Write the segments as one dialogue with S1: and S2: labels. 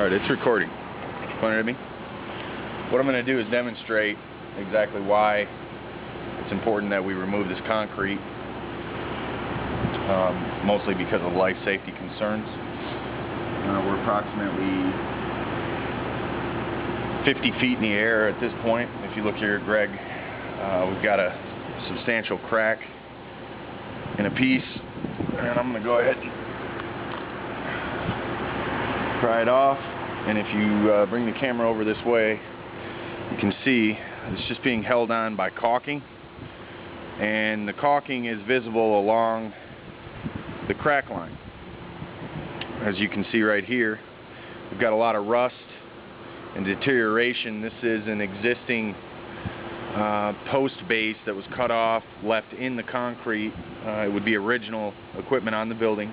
S1: Alright, it's recording. Pointed at me. What I'm going to do is demonstrate exactly why it's important that we remove this concrete, mostly because of life safety concerns. We're approximately 50 feet in the air at this point. If you look here, Greg, we've got a substantial crack in a piece, and I'm going to go ahead and pry it off. And if you bring the camera over this way, you can see it's just being held on by caulking, and the caulking is visible along the crack line. As you can see right here, we've got a lot of rust and deterioration. This is an existing post base that was cut off, left in the concrete. It would be original equipment on the building,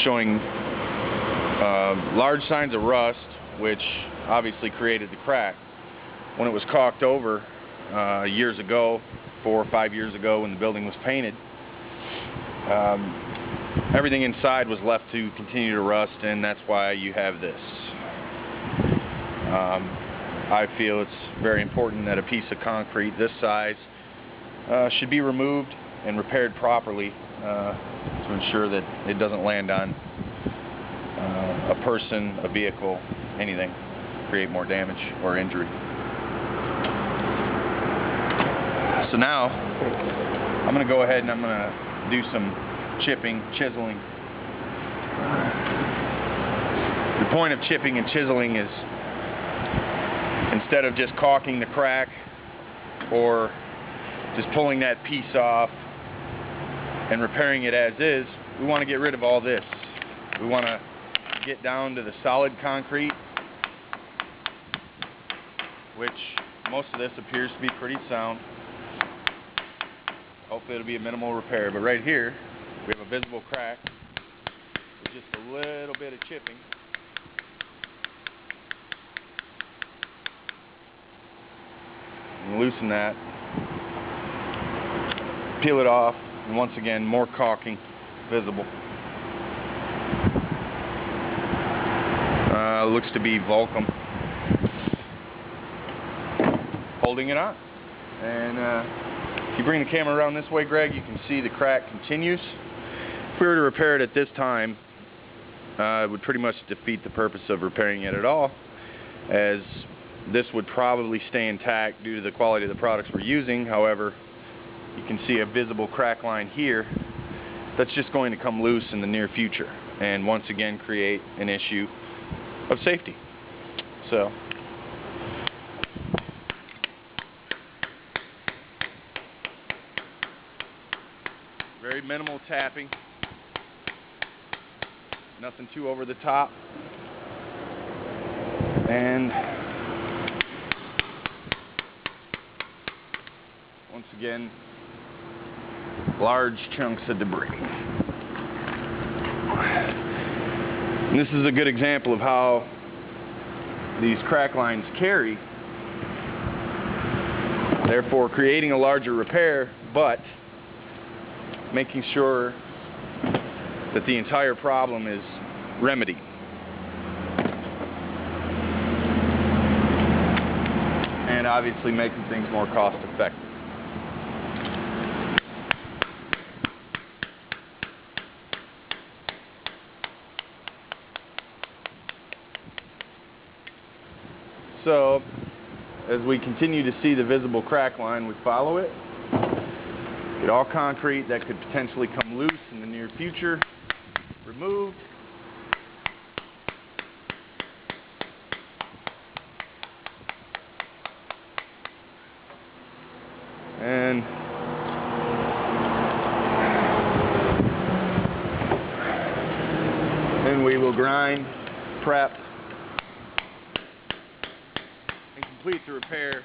S1: showing large signs of rust, which obviously created the crack. When it was caulked over years ago, 4 or 5 years ago, when the building was painted, everything inside was left to continue to rust, and that's why you have this. I feel it's very important that a piece of concrete this size should be removed and repaired properly to ensure that it doesn't land on a person, a vehicle, anything, create more damage or injury. So now I'm going to go ahead and I'm going to do some chipping, chiseling. The point of chipping and chiseling is, instead of just caulking the crack or just pulling that piece off and repairing it as is, we want to get rid of all this. We want to get down to the solid concrete, which most of this appears to be pretty sound. Hopefully it'll be a minimal repair, but right here we have a visible crack with just a little bit of chipping. And loosen that, peel it off, and once again more caulking visible. Looks to be Volcom holding it on. And if you bring the camera around this way, Greg, you can see the crack continues. If we were to repair it at this time, it would pretty much defeat the purpose of repairing it at all, as this would probably stay intact due to the quality of the products we're using. However, you can see a visible crack line here that's just going to come loose in the near future and once again create an issue of safety. So very minimal tapping, nothing too over the top, and once again large chunks of debris. And this is a good example of how these crack lines carry, therefore creating a larger repair, but making sure that the entire problem is remedied. And obviously making things more cost effective. So, as we continue to see the visible crack line, we follow it. Get all concrete that could potentially come loose in the near future removed. And then we will grind, prep, and complete the repair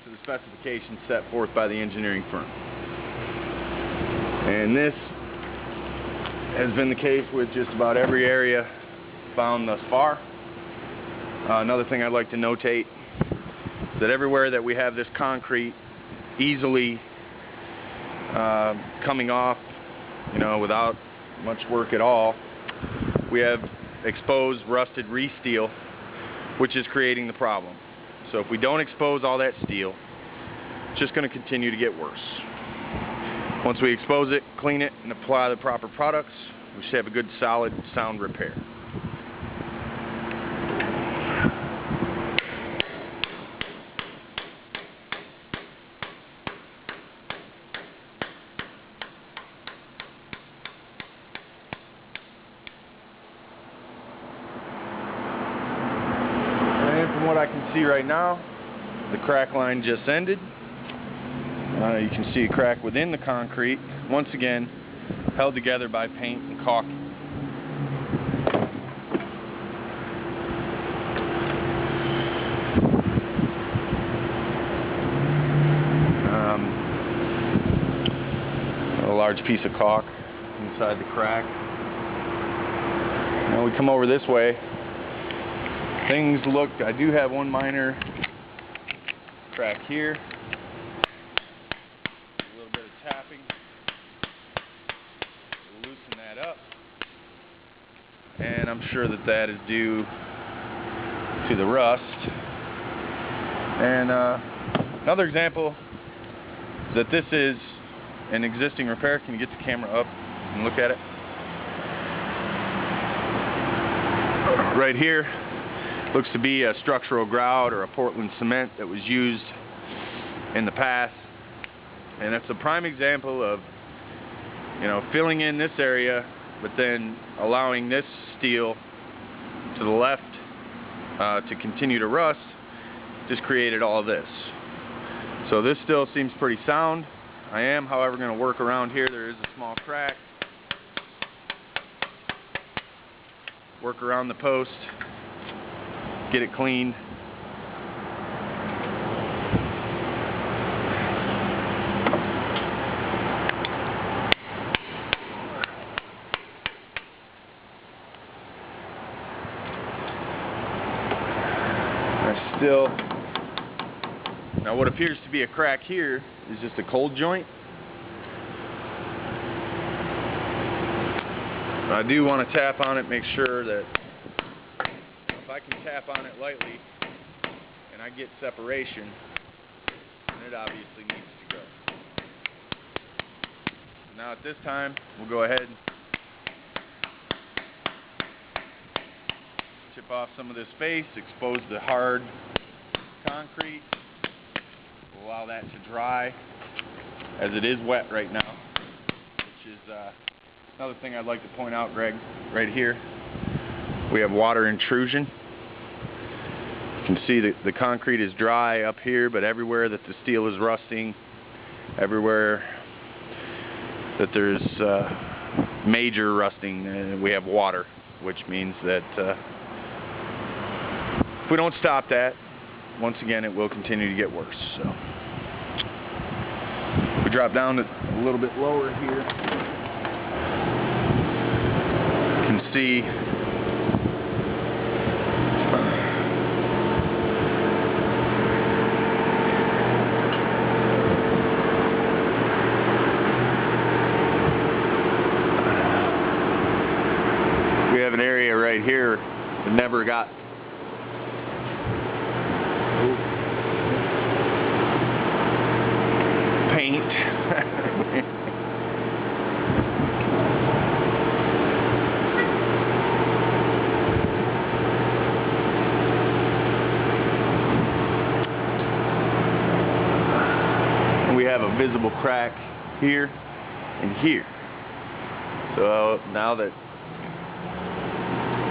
S1: to the specifications set forth by the engineering firm. And this has been the case with just about every area found thus far. Another thing I'd like to notate is that everywhere that we have this concrete easily coming off, without much work at all, we have exposed rusted reef steel, which is creating the problem. So if we don't expose all that steel, it's just going to continue to get worse. Once we expose it, clean it, and apply the proper products, we should have a good, solid, sound repair. From what I can see right now, the crack line just ended. You can see a crack within the concrete, once again held together by paint and caulking. A large piece of caulk inside the crack. Now we come over this way. Things look, I do have one minor crack here. A little bit of tapping. We'll loosen that up. And I'm sure that that is due to the rust. And another example that this is an existing repair. Can you get the camera up and look at it? Right here looks to be a structural grout or a Portland cement that was used in the past, and it's a prime example of, you know, filling in this area but then allowing this steel to the left to continue to rust. Just created all of this. So this still seems pretty sound. I am, however, going to work around here. There is a small crack. Work around the post. Get it clean. Now what appears to be a crack here is just a cold joint. I do want to tap on it, make sure that if I can tap on it lightly and I get separation, then it obviously needs to go. Now at this time, we'll go ahead and chip off some of this face, expose the hard concrete, we'll allow that to dry as it is wet right now, which is another thing I'd like to point out, Greg, right here. We have water intrusion. You can see that the concrete is dry up here, but everywhere that the steel is rusting, everywhere that there's major rusting, we have water, which means that if we don't stop that, once again it will continue to get worse. So we drop down a little bit lower here. You can see we have an area right here that never got paint. We have a visible crack here and here. So now that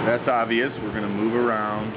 S1: that's obvious, we're going to move around